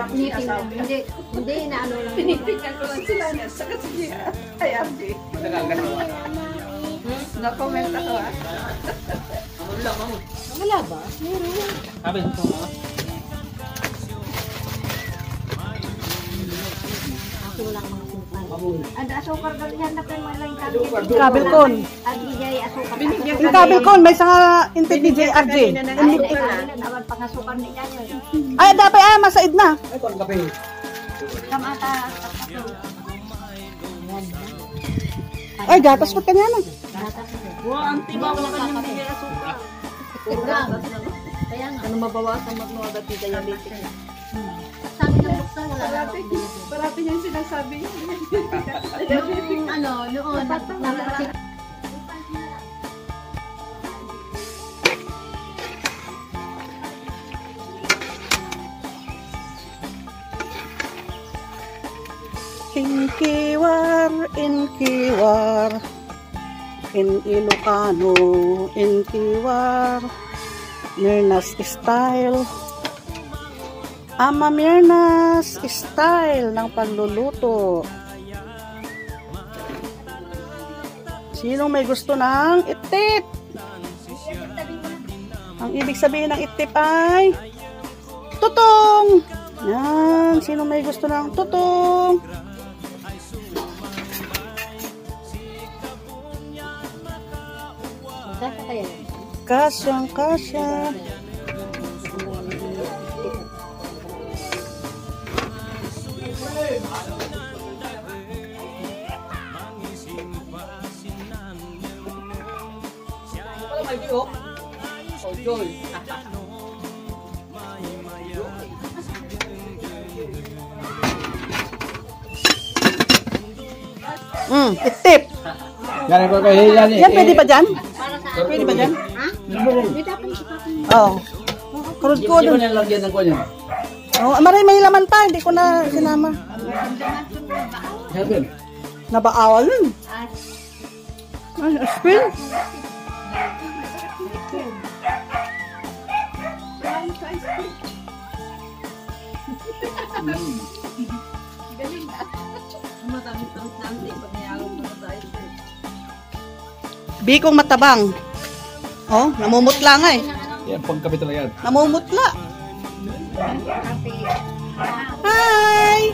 Hindi na ano lang. Pinipigan ko lang sila niya. Saka sige, ay Ardi. Na-comment ako ah. Wala ba? Meron. Sabi ko mo. Ako wala kang asukar. Ada asukar ka diyan na kayo malang tabi. Kabel kon. Adi asukar. Yung kabel kon may sanga inti DJ RJ. Naman pangasukar ni kanyo. Ay dapat masaid na. Ay kon kape. Kamata. Ay gatas pa kanya na. Wow, ang tiba wala kang hindi asukar. Kaya nga. Ano mabawasan mga dati diabetic na. Sabi ng doktor wala na. Parati niyang sinasabi niya. Yung ano, noon, nagpapasik. Inkiwar, in Ilocano, Inkiwar, Mirnas style. Ama Mirnas style ng pagluluto. Sino may gusto ng itip? Ang ibig sabihin ng itip ay tutong. Yan, sino may gusto ng tutong? Kasyang kasya. Itip. Yan ko kay yan. Yan pwede ba dyan? Pwede ba dyan? Oo. Kurod ko Hindi mo dun. na lagyan ng kunya. Oh, maray may laman pa, hindi ko na sinama. Sabi. Nabaawal nun. Ay, spill. Galing na. Madami-tamis na ang pag niyalong mo tayo. Bikong matabang. Oh, namumutla nga eh. Yan pagkape talaga yan. Namumutla. Hi!